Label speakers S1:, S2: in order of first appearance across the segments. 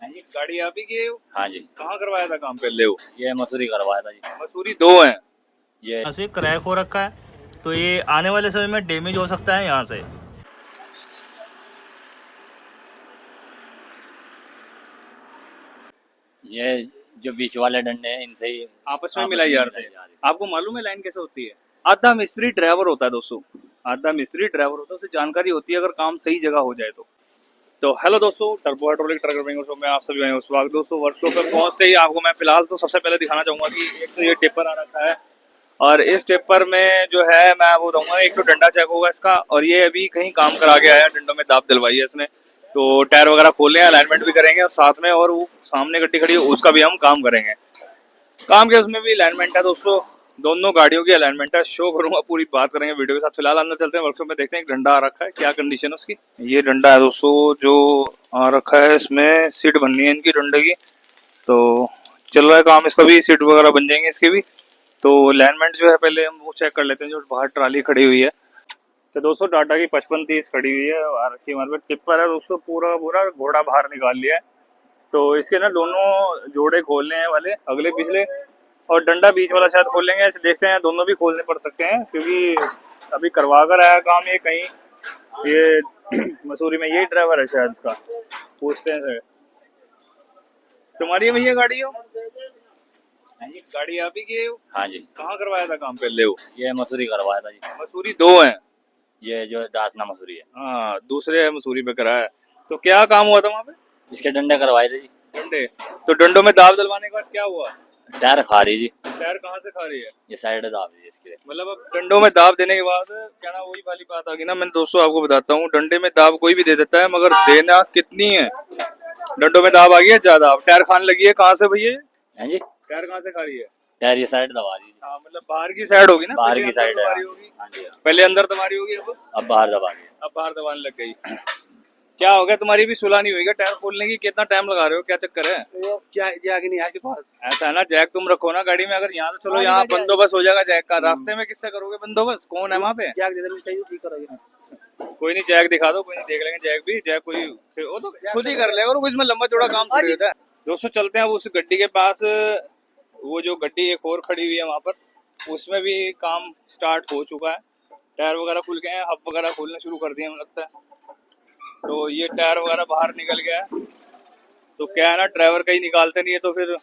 S1: हाँ जी, गाड़ी आप ही की है?
S2: हाँ जी,
S1: कहाँ करवाया था काम पहले वो?
S2: ये मसूरी करवाया था जी।
S1: मसूरी दो हैं।
S2: ये
S3: यहाँ से क्रैक हो रखा है, तो ये आने वाले समय में डैमेज हो सकता है यहाँ से।
S2: ये जो बीच वाले डंडे हैं इनसे ही
S1: आपस में मिलाई जा रहे थे। आपको मालूम है लाइन कैसे होती है? आधा मिस्त्री ड्राइवर होता है दोस्तों, आधा मिस्त्री ड्राइवर होता है, उसे जानकारी होती है अगर काम सही जगह हो जाए तो हेलो दोस्तों, turbo hydraulic truck driving show में आप सभी भाइयों को स्वागत। दोस्तों वर्कशॉप पे पहुंचते ही आपको मैं फिलहाल तो सबसे पहले दिखाना चाहूंगा कि एक तो ये टिप्पर आ रखा है और इस टिप्पर में जो है मैं वो दूंगा, एक तो डंडा चेक होगा इसका, और ये अभी कहीं काम करा के आया, डंडों में दाब दिलवाई है इसने, तो टायर वगैरह खोलने अलाइनमेंट भी करेंगे और साथ में और वो सामने गड्डी खड़ी है उसका भी हम काम करेंगे। काम के उसमें भी अलाइनमेंट है दोस्तों, दोनों गाड़ियों की अलाइनमेंट है, शो करूंगा, पूरी बात करेंगे वीडियो के साथ। फिलहाल अंदर चलते हैं वर्कशॉप में, देखते हैं एक डंडा आ रखा है, क्या कंडीशन है उसकी। ये डंडा है दोस्तों जो आ रखा है, इसमें सीट बननी है इनकी डंडे की, तो चल रहा है काम इसका भी, सीट वगैरह बन जाएंगे इसके भी। तो अलाइनमेंट जो है पहले हम वो चेक कर लेते हैं, जो बाहर ट्राली खड़ी हुई है। तो दोस्तों टाटा की 5530 खड़ी हुई है और रखी हमारे पास टिप्पर है दोस्तों, पूरा पूरा घोड़ा बाहर निकाल लिया है। तो इसके ना दोनों जोड़े खोलने हैं वाले, अगले पिछले, और डंडा बीच वाला शायद खोल लेंगे, ऐसे देखते हैं, दोनों भी खोलने पड़ सकते हैं क्योंकि अभी करवा कर आया काम ये कहीं, ये मसूरी में यही ड्राइवर है शायद इसका, पूछते हैं। तुम्हारी है भैया गाड़ी हो?
S2: हाँ जी,
S1: गाड़ी आप ही की है?
S2: हाँ जी,
S1: कहाँ करवाया था काम पहले वो?
S2: ये मसूरी करवाया था जी।
S1: मसूरी दो हैं।
S2: ये जो दासना मसूरी है,
S1: हाँ, दूसरे है मसूरी पे कराया है। तो क्या काम हुआ था वहाँ पे?
S2: इसके डंडे करवाए थे जी।
S1: डंडे, तो डंडों में दाब डलवाने के बाद क्या हुआ?
S2: टायर खा रही जी,
S1: टायर कहाँ से खा रही है?
S2: ये साइड दाब दी इसके।
S1: मतलब अब डंडों में दाब देने के बाद क्या ना, वही वाली बात आ गई ना, मैं दोस्तों आपको बताता हूँ, डंडे में दाब कोई भी दे देता है मगर देना कितनी है। डंडों में दाब आ गई है ज्यादा, अब टायर खाने लगी है, कहाँ से भैया?
S2: हाँ जी,
S1: टायर कहाँ से खा रही है?
S2: टायर ये साइड दबा दी।
S1: हाँ, मतलब बाहर की साइड होगी ना,
S2: बाहर
S1: पहले
S2: की
S1: अंदर
S2: साइड है।
S1: दबा रही होगी।
S2: हाँ जी,
S1: पहले अंदर दबा रही होगी,
S2: अब बाहर दबा दी।
S1: अब बाहर दबाने लग गई। क्या हो गया, तुम्हारी भी सुलह नहीं हुई क्या टायर खोलने की? कितना टाइम लगा रहे हो, क्या चक्कर है?
S4: जैक नहीं है आपके पास।
S1: ऐसा है ना, जैक तुम रखो ना गाड़ी में, अगर यहाँ तो चलो यहाँ बंदोबस्त हो जाएगा जैक का, रास्ते में किससे करोगे बंदोबस्त, कौन है वहाँ पे?
S4: जैक दे देना चाहिए, ठीक करोगे।
S1: कोई नहीं, जैक दिखा दो, कोई नहीं, देख लेंगे जैक भी, जैक कोई फिर वो तो खुद ही कर लेगा, और इसमें लंबा चौड़ा काम थोड़ी होता है। दोस्तों चलते हैं अब उस गड्डी के पास, वो जो गड्डी एक और खड़ी हुई है वहाँ पर, उसमें भी काम स्टार्ट हो चुका है, टायर वगैरह खुल गए हैं, हब वगैरह खोलने शुरू कर दिए हमें लगता है। तो ये टायर वगैरह बाहर निकल गया है, तो क्या है ना, ड्राइवर कहीं निकालते नहीं है तो फिर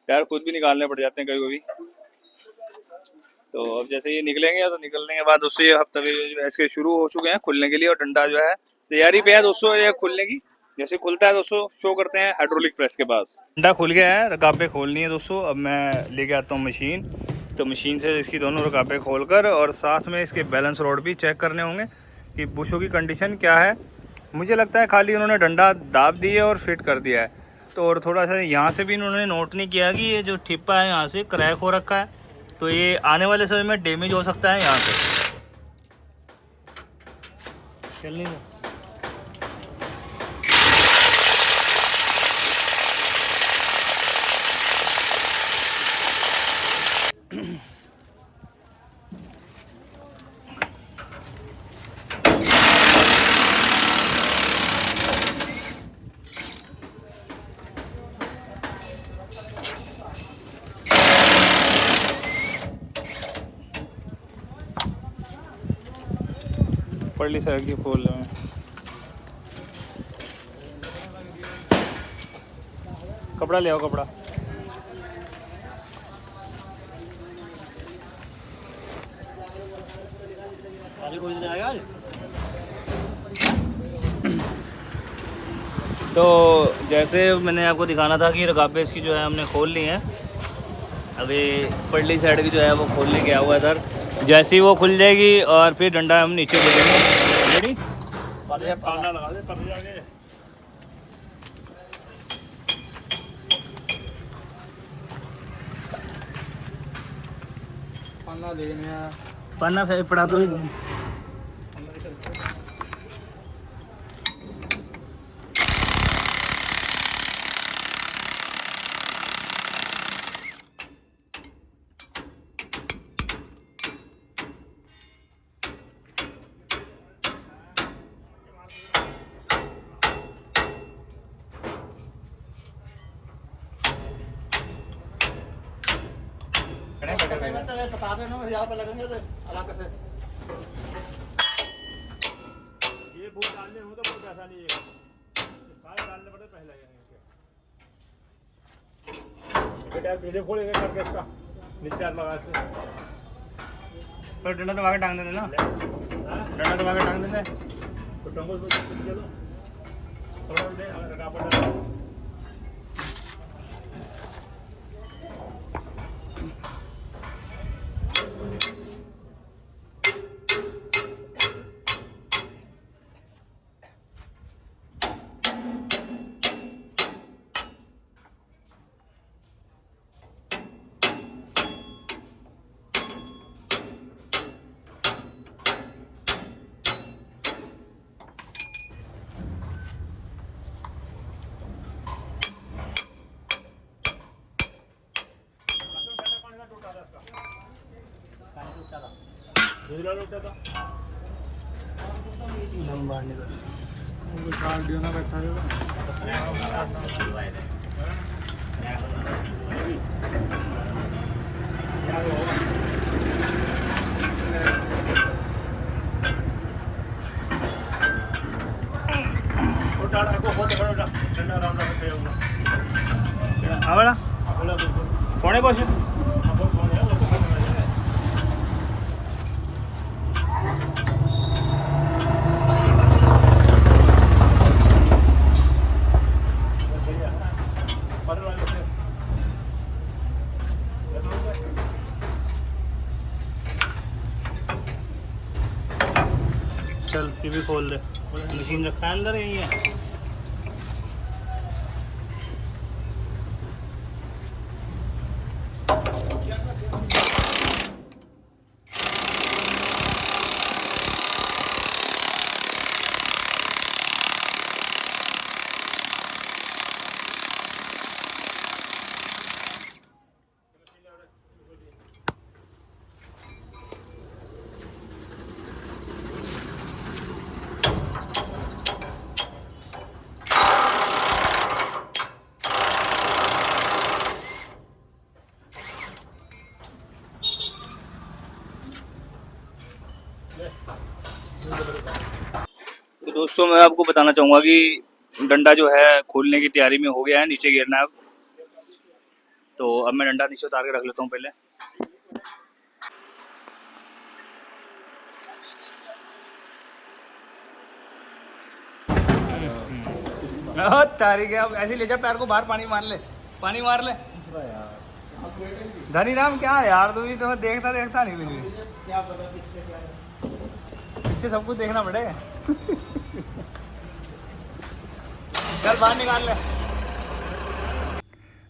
S1: टायर खुद भी निकालने पड़ जाते हैं कभी कभी। तो अब जैसे ये निकलेंगे तो निकलने के बाद दोस्तों ये हफ्ते जो है इसके शुरू हो चुके हैं खुलने के लिए, और डंडा जो है तैयारी पे है दोस्तों ये खुलने की। जैसे खुलता है दोस्तों शो करते हैं हाइड्रोलिक प्रेस के पास। डंडा खुल गया है, रकाबे खोलनी है दोस्तों, अब मैं लेके आता हूँ मशीन, तो मशीन से इसकी दोनों रकाबे खोलकर और साथ में इसके बैलेंस रोड भी चेक करने होंगे कि बुशों की कंडीशन क्या है। मुझे लगता है खाली उन्होंने डंडा दाब दिया और फिट कर दिया है, तो और थोड़ा सा यहाँ से भी इन्होंने नोट नहीं किया कि ये जो ठिप्पा है यहाँ से क्रैक हो रखा है, तो ये आने वाले समय में डैमेज हो सकता है यहाँ से। चल नहीं पड़ली साइड की खोल रहे हैं, कपड़ा ले आओ, कपड़ा।
S4: कोई दिन आएगा।
S3: तो जैसे मैंने आपको दिखाना था कि रकाबे इसकी जो है हमने खोल ली हैं, अभी पड़ली साइड की जो है वो खोलने गया हुआ है सर, जैसे ही वो खुल जाएगी और फिर डंडा हम नीचे दे देंगे। रेडी?
S1: पाना लगा दे पकड़ जाके।
S4: पाना ले लेना
S3: पन्ना फिर पड़ा तो
S4: बता देना यहाँ पे लगेंगे तो अलग से
S5: ये बूट डालने हो तो बहुत पैसा नहीं है, सारे डालने पड़े पहले लगेंगे। टायर पीछे खोलेंगे करके इसका नीचे हाथ लगा के,
S3: पर डंडा दबा के टांग देते ना, डंडा दबा के टांग देते।
S5: तो टंगो को चलो थोड़ा दे लगा पड़ा। दूसरा लौटा था
S3: बाहर निकल।
S4: ना बैठा
S3: आवड़ा पौने कुछ चल ये भी खोल दे, मशीन रखा है अंदर यही है।
S1: तो दोस्तों मैं आपको बताना चाहूँगा कि डंडा जो है खोलने की तैयारी में हो गया है, नीचे गिरना है अब। तो अब मैं डंडा नीचे उतार के रख लेता हूँ पहले।
S3: तारीख है, अब ऐसे ले जा, पैर को बाहर पानी मार ले, पानी मार ले। धनी राम क्या यार, तू भी तुम्हें देखता देखता नहीं मिली,
S4: क्या पता पीछे क्या है।
S3: पीछे सब कुछ देखना पड़ेगा। चल बाहर निकाल ले।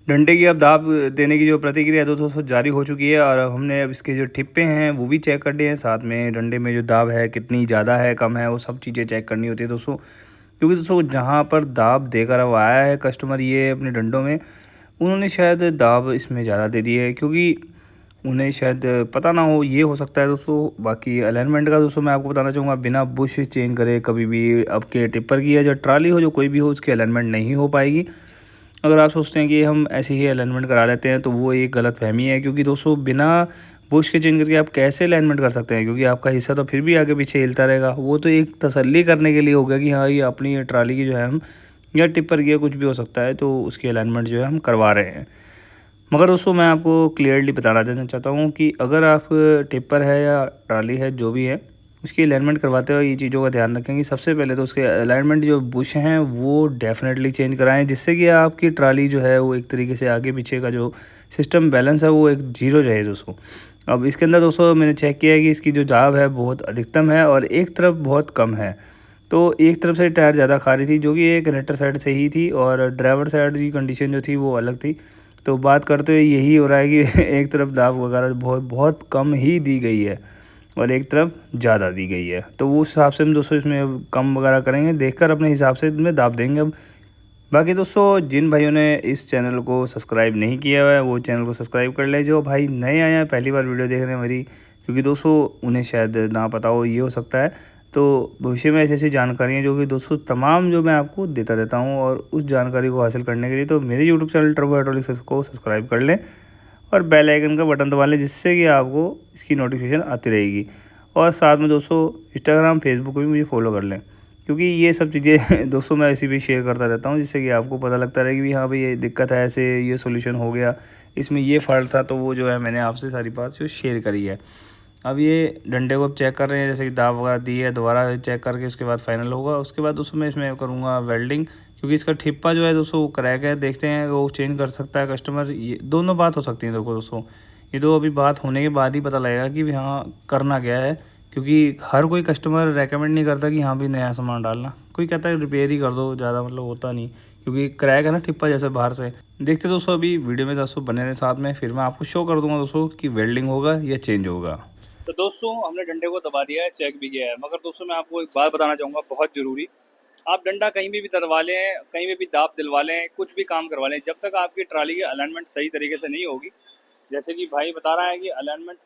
S3: डंडे की अब दाब देने की जो प्रतिक्रिया है दोस्तों जारी हो चुकी है, और हमने अब इसके जो टिप्पे हैं वो भी चेक कर लिए हैं, साथ में डंडे में जो दाब है कितनी ज़्यादा है कम है वो सब चीज़ें चेक करनी होती है दोस्तों। क्योंकि दोस्तों जहाँ पर दाब देकर अब आया है कस्टमर ये अपने डंडों में, उन्होंने शायद दाब इसमें ज़्यादा दे दी है, क्योंकि उन्हें शायद पता ना हो, ये हो सकता है दोस्तों। बाकी अलाइनमेंट का दोस्तों मैं आपको बताना चाहूँगा, बिना बुश चेंज करे कभी भी आपके टिप्पर की या जो ट्राली हो जो कोई भी हो उसकी अलाइनमेंट नहीं हो पाएगी। अगर आप सोचते हैं कि हम ऐसे ही अलाइनमेंट करा लेते हैं तो वो एक गलत फहमी है, क्योंकि दोस्तों बिना बुश के चेंज करके आप कैसे अलाइनमेंट कर सकते हैं, क्योंकि आपका हिस्सा तो फिर भी आगे पीछे हिलता रहेगा। वो तो एक तसल्ली करने के लिए होगा कि हाँ ये अपनी ट्राली की जो है हम या टिप्पर की कुछ भी हो सकता है, तो उसकी अलाइनमेंट जो है हम करवा रहे हैं। मगर दोस्तों मैं आपको क्लियरली बताना देना चाहता हूँ कि अगर आप टिप्पर है या ट्राली है जो भी है उसकी अलाइनमेंट करवाते हुए ये चीज़ों का ध्यान रखें कि सबसे पहले तो उसके अलाइनमेंट जो बुश हैं वो डेफिनेटली चेंज कराएं, जिससे कि आपकी ट्राली जो है वो एक तरीके से आगे पीछे का जो सिस्टम बैलेंस है वो एक जीरो रहे दोस्तों। अब इसके अंदर दोस्तों मैंने चेक किया है कि इसकी जो दाब है बहुत अधिकतम है और एक तरफ बहुत कम है। तो एक तरफ से टायर ज़्यादा खा रही थी जो कि एक कनेक्टर साइड से ही थी, और ड्राइवर साइड की कंडीशन जो थी वो अलग थी। तो बात करते हुए यही हो रहा है कि एक तरफ दाब वगैरह बहुत कम ही दी गई है और एक तरफ ज़्यादा दी गई है। तो वो हिसाब से हम दोस्तों इसमें अब कम वगैरह करेंगे, देखकर अपने हिसाब से इसमें दाब देंगे अब। बाकी दोस्तों जिन भाइयों ने इस चैनल को सब्सक्राइब नहीं किया हुआ है वो चैनल को सब्सक्राइब कर ले। जो भाई नए आए हैं पहली बार वीडियो देख रहे हैं मेरी, क्योंकि दोस्तों उन्हें शायद ना पता हो, ये हो सकता है। तो भविष्य में ऐसी ऐसी जानकारियाँ जो कि दोस्तों तमाम जो मैं आपको देता रहता हूँ, और उस जानकारी को हासिल करने के लिए तो मेरे यूट्यूब चैनल टर्बो हाइड्रोलिक्स को सब्सक्राइब कर लें। और बेल आइकन का बटन दबा लें, जिससे कि आपको इसकी नोटिफिकेशन आती रहेगी। और साथ में दोस्तों इंस्टाग्राम फेसबुक पे भी मुझे फॉलो कर लें, क्योंकि ये सब चीज़ें दोस्तों मैं इसी पे शेयर करता रहता हूँ, जिससे कि आपको पता लगता रहे कि भी हाँ भाई ये दिक्कत है, ऐसे ये सॉल्यूशन हो गया, इसमें ये फ़ॉल्ट था, तो वो जो है मैंने आपसे सारी बात जो शेयर करी है। अब ये डंडे को अब चेक कर रहे हैं, जैसे कि दाब वगैरह दी है, दोबारा चेक करके उसके बाद फाइनल होगा। उसके बाद दोस्तों मैं इसमें करूँगा वेल्डिंग, क्योंकि इसका ठिप्पा जो है दोस्तों वो क्रैक है। देखते हैं वो चेंज कर सकता है कस्टमर, ये दोनों बात हो सकती है। देखो दोस्तों ये तो अभी बात होने के बाद ही पता लगेगा कि हाँ करना क्या है, क्योंकि हर कोई कस्टमर रेकमेंड नहीं करता कि हाँ भी नया सामान डालना। कोई कहता है रिपेयर ही कर दो, ज़्यादा मतलब होता नहीं, क्योंकि क्रैक है ना ठिप्पा जैसे बाहर से। देखते दोस्तों अभी वीडियो में दोस्तों बने रहे साथ में, फिर मैं आपको शो कर दूंगा दोस्तों कि वेल्डिंग होगा या चेंज होगा।
S1: तो दोस्तों हमने डंडे को दबा दिया है, चेक भी किया है, मगर दोस्तों मैं आपको एक बात बताना चाहूँगा बहुत ज़रूरी। आप डंडा कहीं भी दबा लें, कहीं भी दाब दिलवा लें, कुछ भी काम करवा लें, जब तक आपकी ट्राली की अलाइनमेंट सही तरीके से नहीं होगी, जैसे कि भाई बता रहा है कि अलाइनमेंट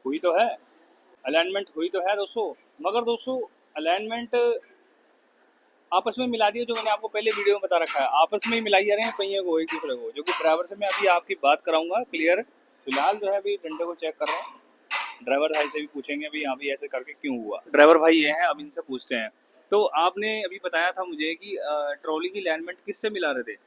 S1: हुई तो है दोस्तों, मगर दोस्तों अलाइनमेंट आपस में मिला दिया, जो मैंने आपको पहले वीडियो में बता रखा है, आपस में ही मिलाई जा रहे हैं पहिए को एक दूसरे को, जो कि ड्राइवर से मैं अभी आपकी बात कराऊंगा क्लियर। फिलहाल जो है अभी डंडे को चेक कर रहे हैं, ड्राइवर भाई से भी पूछेंगे अभी यहाँ भी ऐसे करके क्यों हुआ। ड्राइवर भाई ये हैं, अब इनसे पूछते हैं। तो आपने अभी बताया था मुझे कि ट्रॉली की अलाइनमेंट किससे मिला रहे थे?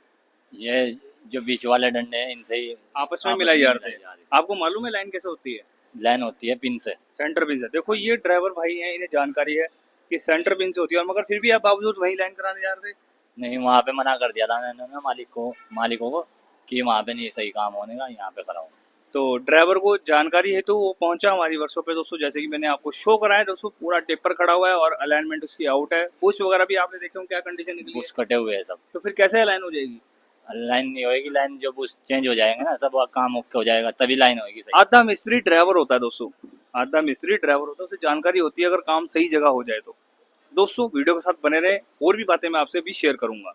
S2: ये जो बीच वाले डंडे हैं इनसे ही
S1: आपस में मिलाई जा रहे थे। आपको मालूम है लाइन कैसे होती है?
S2: लाइन होती है पिन से,
S1: सेंटर पिन से। देखो ये ड्राइवर भाई हैं, इन्हें जानकारी है कि सेंटर पिन से होती है, और मगर फिर भी आप बावजूद वही लाइन कराने जा रहे थे।
S2: नहीं वहाँ पे मना कर दिया था मैंने मालिकों को कि वहाँ पे नहीं सही काम होने का, यहाँ पे कराओ।
S1: तो ड्राइवर को जानकारी है तो वो पहुंचा हमारी वर्कशॉप पे दोस्तों, जैसे कि मैंने आपको शो कराया दोस्तों, पूरा टेपर खड़ा हुआ है और अलाइनमेंट उसकी आउट है। बुश वगैरह भी आपने देखे हो क्या कंडीशन निकली है।
S2: बुश कटे हुए है सब,
S1: तो फिर कैसे अलाइन हो जाएगी?
S2: लाइन नहीं होएगी, लाइन जो बुश चेंज हो जाएंगे ना, सब काम ओके हो जाएगा तभी लाइन होएगी सही।
S1: आधा मिस्त्री ड्राइवर होता है दोस्तों, आधा मिस्त्री ड्राइवर होता है, उसे जानकारी होती है अगर काम सही जगह हो जाए तो। दोस्तों वीडियो के साथ बने रहे, और भी बातें मैं आपसे भी शेयर करूंगा।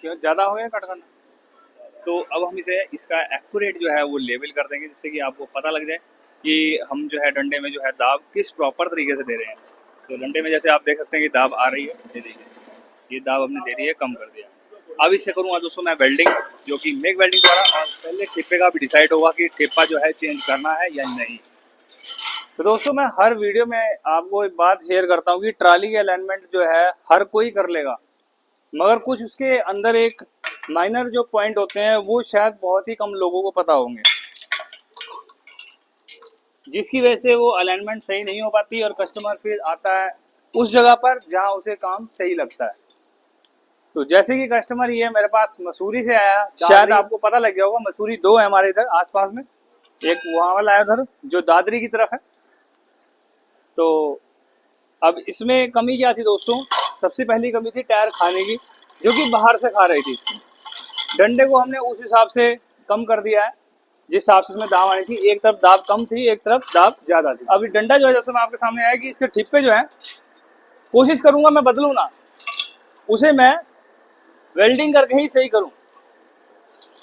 S1: क्यों ज्यादा हो गया कट करना? तो अब हम इसे इसका एक्यूरेट जो है वो लेवल कर देंगे, जिससे कि आपको पता लग जाए कि हम जो है डंडे में जो है दाब किस प्रॉपर तरीके से दे रहे हैं। तो डंडे में जैसे आप देख सकते हैं कि दाब आ रही है, ये देखिए ये दाब हमने दे दी है, कम कर दिया। अब इसे करूँगा दोस्तों मैं वेल्डिंग, जो कि मेक वेल्डिंग द्वारा, और पहले ठिप्पे का भी डिसाइड होगा कि ठिप्पा जो है चेंज करना है या नहीं। तो दोस्तों मैं हर वीडियो में आपको एक बात शेयर करता हूँ कि ट्राली के अलाइनमेंट जो है हर कोई कर लेगा, मगर कुछ उसके अंदर एक माइनर जो पॉइंट होते हैं वो शायद बहुत ही कम लोगों को पता होंगे, जिसकी वजह से वो अलाइनमेंट सही नहीं हो पाती और कस्टमर फिर आता है उस जगह पर जहां उसे काम सही लगता है। तो जैसे कि कस्टमर ये मेरे पास मसूरी से आया, शायद आपको पता लग गया होगा, मसूरी 2 है हमारे इधर आसपास में, एक वहां वाला है उधर जो दादरी की तरफ है। तो अब इसमें कमी क्या थी दोस्तों? सबसे पहली कमी थी टायर खाने की, जो कि बाहर से खा रही थी। डंडे को हमने उस हिसाब से कम कर दिया है जिस हिसाब से इसमें दाब आनी थी। एक तरफ दाब कम थी, एक तरफ दाब ज्यादा थी। अभी डंडा जो है, जैसे मैं आपके सामने आया कि इसके ठिप्पे जो है, कोशिश करूंगा मैं बदलूं ना, उसे मैं वेल्डिंग करके ही सही करूं।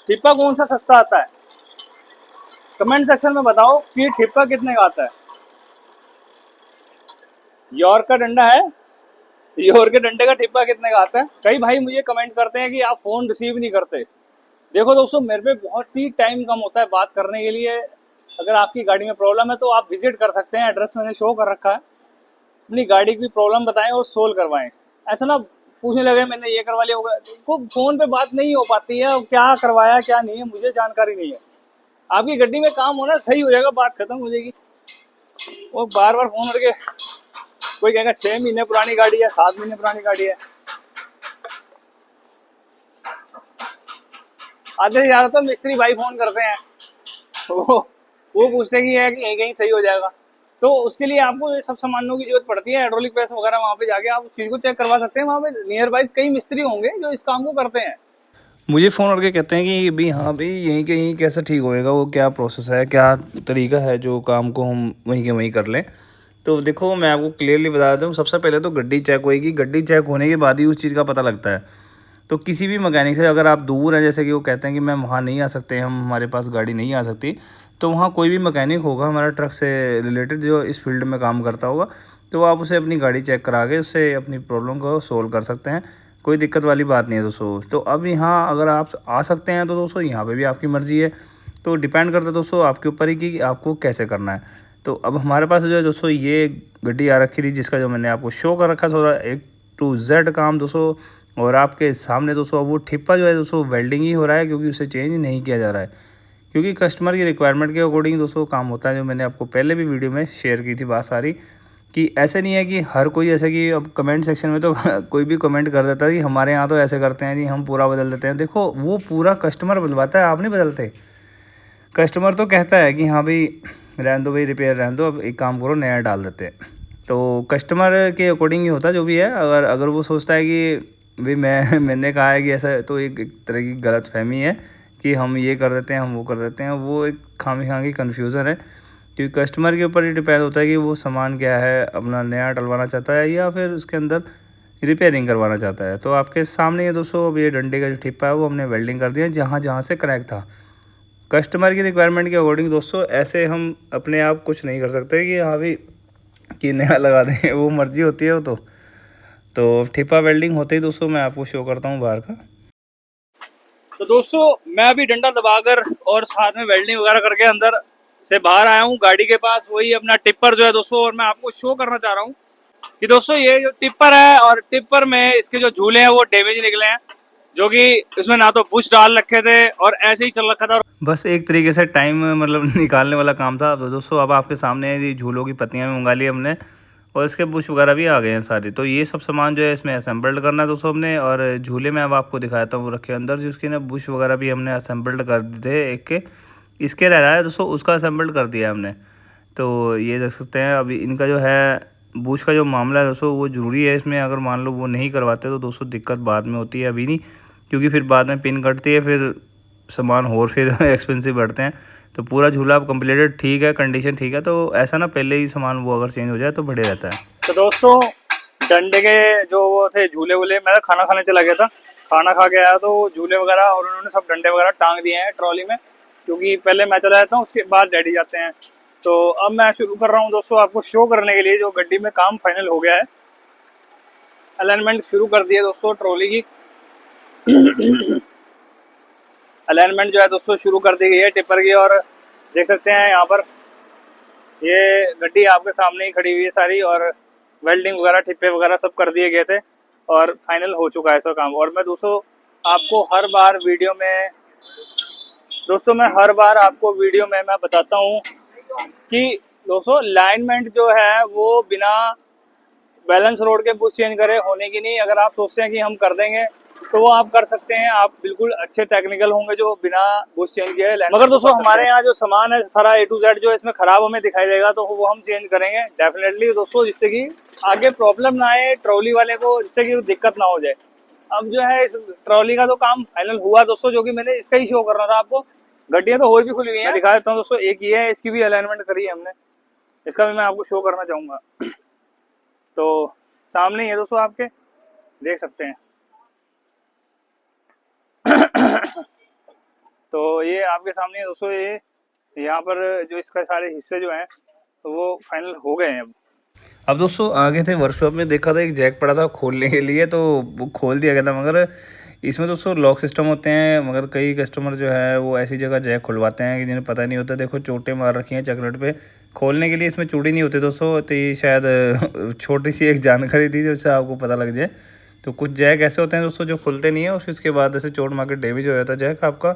S1: ठिप्पा कौन सा सस्ता आता है? कमेंट सेक्शन में बताओ कि ठिप्पा कितने का आता है। यॉर्क का डंडा है, यॉर्क के डंडे का ठिप्पा कितने का आता है? कई भाई मुझे कमेंट करते हैं कि आप फोन रिसीव नहीं करते। देखो दोस्तों मेरे पे बहुत ही टाइम कम होता है बात करने के लिए। अगर आपकी गाड़ी में प्रॉब्लम है तो आप विजिट कर सकते हैं, एड्रेस मैंने शो कर रखा है। अपनी गाड़ी की प्रॉब्लम बताएं और सोल्व करवाएं। ऐसा ना पूछने लगे मैंने ये करवा लिया होगा, तो फोन पे बात नहीं हो पाती है, क्या करवाया क्या नहीं है मुझे जानकारी नहीं है। आपकी गड्डी में काम होना सही हो जाएगा, बात खत्म हो जाएगी। वो बार बार फोन करके कोई कहेगा 6 महीने पुरानी गाड़ी है, 7 महीने पुरानी गाड़ी है। आधे से ज्यादा तो मिस्त्री भाई फोन करते हैं, वो पूछते हैं कि कहीं सही हो जाएगा। तो उसके लिए आपको ये सब सामानों की जरूरत पड़ती है। हाइड्रोलिक प्रेस वगैरह वहाँ पे जाके आप उस चीज को चेक करवा सकते हैं। वहाँ पे नियर बाई कई मिस्त्री होंगे जो इस काम को करते हैं।
S3: मुझे फ़ोन करके कहते हैं कि भाई हाँ भाई यहीं के यहीं कैसे ठीक होएगा, वो क्या प्रोसेस है, क्या तरीका है जो काम को हम वहीं के वहीं कर लें। तो देखो मैं आपको क्लियरली बता देता हूँ, सबसे पहले तो गड्डी चेक होएगी। गड्डी चेक होने के बाद ही उस चीज़ का पता लगता है। तो किसी भी मैकेनिक से अगर आप दूर हैं, जैसे कि वो कहते हैं कि मैम वहाँ नहीं आ सकते हम, हमारे पास गाड़ी नहीं आ सकती, तो वहाँ कोई भी मैकेनिक होगा हमारा ट्रक से रिलेटेड जो इस फील्ड में काम करता होगा, तो आप उसे अपनी गाड़ी चेक करा के उससे अपनी प्रॉब्लम को सोल्व कर सकते हैं। कोई दिक्कत वाली बात नहीं है दोस्तों। तो अब यहाँ अगर आप आ सकते हैं तो दोस्तों यहाँ पे भी आपकी मर्ज़ी है, तो डिपेंड करता है दोस्तों आपके ऊपर ही कि आपको कैसे करना है। तो अब हमारे पास जो है दोस्तों ये गड्डी आ रखी थी, जिसका जो मैंने आपको शो कर रखा थोड़ा A to Z काम दोस्तों। और आपके सामने दोस्तों अब वो ठिप्पा जो है दोस्तों वेल्डिंग ही हो रहा है, क्योंकि उसे चेंज नहीं किया जा रहा है, क्योंकि कस्टमर की रिक्वायरमेंट के अकॉर्डिंग दोस्तों काम होता है। जो मैंने आपको पहले भी वीडियो में शेयर की थी बात सारी, कि ऐसे नहीं है कि हर कोई, जैसे कि अब कमेंट सेक्शन में तो कोई भी कमेंट कर देता है कि हमारे यहाँ तो ऐसे करते हैं जी, हम पूरा बदल देते हैं। देखो वो पूरा कस्टमर बदलवाता है, आप नहीं बदलते। कस्टमर तो कहता है कि हाँ भाई रहने दो भाई, रिपेयर रहने दो, अब एक काम करो नया डाल देते हैं। तो कस्टमर के अकॉर्डिंग ही होता है जो भी है। अगर वो सोचता है कि भाई मैंने कहा है कि ऐसा, तो एक तरह की गलत फहमी है कि हम ये कर देते हैं, हम वो कर देते हैं। वो एक खामी की कन्फ्यूज़न है, क्योंकि कस्टमर के ऊपर ही डिपेंड होता है कि वो सामान क्या है, अपना नया डलवाना चाहता है या फिर उसके अंदर रिपेयरिंग करवाना चाहता है। तो आपके सामने ये दोस्तों अब ये डंडे का जो ठिप्पा है वो हमने वेल्डिंग कर दिया जहाँ जहाँ से क्रैक था। कस्टमर की रिक्वायरमेंट के अकॉर्डिंग दोस्तों ऐसे हम अपने आप कुछ नहीं कर सकते कि हाँ भाई कि नया लगा दें, वो मर्ज़ी होती है वो तो ठिप्पा वेल्डिंग होते ही दोस्तों मैं आपको शो करता हूँ बाहर का।
S1: तो दोस्तों मैं अभी डंडा दबाकर और साथ में वेल्डिंग वगैरह करके अंदर से बाहर आया हूँ गाड़ी के पास, वही अपना टिप्पर जो है दोस्तों। और मैं आपको शो करना चाह रहा हूँ कि दोस्तों ये जो टिप्पर है, और टिप्पर में इसके जो झूले हैं वो डैमेज निकले हैं, जो कि इसमें ना तो बुश डाल रखे थे और ऐसे ही चल रखा था।
S3: बस एक तरीके से टाइम मतलब निकालने वाला काम था। तो दोस्तों अब आपके सामने ये झूलों की पत्तियां भी मंगा ली हमने, और इसके बुश वगैरह भी आ गए हैं सारे। तो ये सब सामान जो है इसमें असेंबल्ड करना है दोस्तों हमने। और झूले में अब आपको दिखाता हूँ वो रखे अंदर, जिसके ना बुश वगैरह भी हमने असेंबल्ड कर दिए थे एक के। इसके रह रहा है दोस्तों, उसका असेंबल्ड कर दिया हमने। तो ये देख सकते हैं अभी इनका जो है बुश का जो मामला है दोस्तों वो ज़रूरी है इसमें। अगर मान लो वो नहीं करवाते तो दोस्तों दिक्कत बाद में होती है, अभी नहीं, क्योंकि फिर बाद में पिन कटती है, फिर सामान और फिर एक्सपेंसिव बढ़ते हैं। तो पूरा झूला अब कम्प्लीटेड ठीक है, कंडीशन ठीक है। तो ऐसा ना पहले ही सामान वो अगर चेंज हो जाए तो बढ़िया रहता है।
S1: तो दोस्तों डंडे के जो वो थे झूले वूले, मैं खाना खाने चला गया था, खाना खा के आया तो झूले वगैरह और उन्होंने सब डंडे वगैरह टांग दिए हैं ट्रॉली में, क्योंकि पहले मैं चला जाता हूँ उसके बाद डैडी जाते हैं। तो अब मैं शुरू कर रहा हूँ दोस्तों आपको शो करने के लिए। जो गड्डी में काम फाइनल हो गया है, अलाइनमेंट शुरू कर दिया दोस्तों ट्रॉली की। अलाइनमेंट जो है दोस्तों शुरू कर दी गई है टिप्पर की, और देख सकते हैं यहाँ पर ये गड्डी आपके सामने ही खड़ी हुई है सारी, और वेल्डिंग वगैरह ठिप्पे वगैरह सब कर दिए गए थे और फाइनल हो चुका है इसका काम। और मैं दोस्तों आपको हर बार वीडियो में मैं बताता हूँ कि दोस्तों अलाइनमेंट जो है वो बिना बैलेंस रोड के बुश चेंज करे होने की नहीं। अगर आप सोचते हैं कि हम कर देंगे तो वो आप कर सकते हैं, आप बिल्कुल अच्छे टेक्निकल होंगे जो बिना बुश चेंज किए। मगर दोस्तों हमारे यहाँ जो सामान है सारा A to Z जो इसमें खराब हमें दिखाई देगा तो वो हम चेंज करेंगे डेफिनेटली दोस्तों, जिससे कि आगे प्रॉब्लम ना आए ट्रॉली वाले को, जिससे कि दिक्कत ना हो जाए। अब जो है इस ट्रॉली का तो काम फाइनल हुआ दोस्तों, जो कि मैंने इसका ही शो कर रहा था आपको। गड्डियां तो और भी खुली हुई हैं, दिखा देता हूँ दोस्तों। एक ये है, इसकी भी अलाइनमेंट करी है हमने, इसका भी मैं आपको शो करना चाहूंगा। तो सामने ही है दोस्तों, आपके देख सकते हैं। तो ये आपके सामने है दोस्तों, ये यहाँ पर जो इसका सारे हिस्से जो हैं तो वो फाइनल हो गए हैं।
S3: अब दोस्तों आगे थे वर्कशॉप में, देखा था एक जैक पड़ा था खोलने के लिए, तो वो खोल दिया गया था। मगर इसमें दोस्तों लॉक सिस्टम होते हैं, मगर कई कस्टमर जो है वो ऐसी जगह जैक खुलवाते हैं कि जिन्हें पता नहीं होता। देखो चोटें मार रखी हैं चकलेट पे, खोलने के लिए इसमें चूड़ी नहीं होती दोस्तों। तो ये शायद छोटी सी एक जानकारी थी जिससे आपको पता लग जाए। तो कुछ जैक ऐसे होते हैं दोस्तों जो खुलते नहीं है, और फिर उसके बाद ऐसे चोट मार के डैमेज हो जाता है जैक आपका।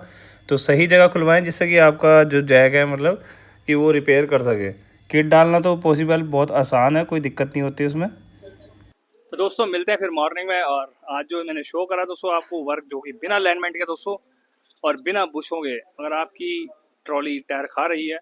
S3: तो सही जगह खुलवाएं जिससे कि आपका जो जैक है मतलब कि वो रिपेयर कर सके। किट डालना तो पॉसिबल बहुत आसान है, कोई दिक्कत नहीं होती उसमें।
S1: तो दोस्तों मिलते हैं फिर मॉर्निंग में। और आज जो मैंने शो करा दोस्तों आपको वर्क, जो कि बिना अलाइनमेंट के दोस्तों और बिना बुशों के, अगर आपकी ट्रॉली टायर खा रही है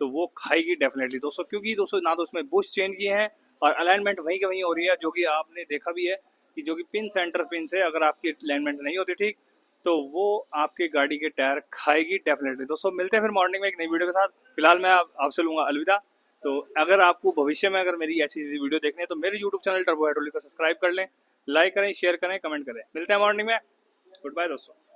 S1: तो वो खाएगी डेफिनेटली दोस्तों, क्योंकि दोस्तों ना तो उसमें बुश चेंज किए हैं और अलाइनमेंट वहीं के वहीं हो रही है, जो कि आपने देखा भी है कि जो कि पिन सेंटर पिन से अगर आपकी अलाइनमेंट नहीं होती ठीक तो वो आपकी गाड़ी के टायर खाएगी डेफिनेटली दोस्तों। मिलते हैं फिर मॉर्निंग में एक नई वीडियो के साथ। फिलहाल मैं आपसे लूँगा अलविदा। तो अगर आपको भविष्य में अगर मेरी ऐसी वीडियो देखनी है तो मेरे YouTube चैनल टर्बो हाइड्रोलिक को सब्सक्राइब कर लें, लाइक करें, शेयर करें, कमेंट करें। मिलते हैं मॉर्निंग में। गुड बाय दोस्तों।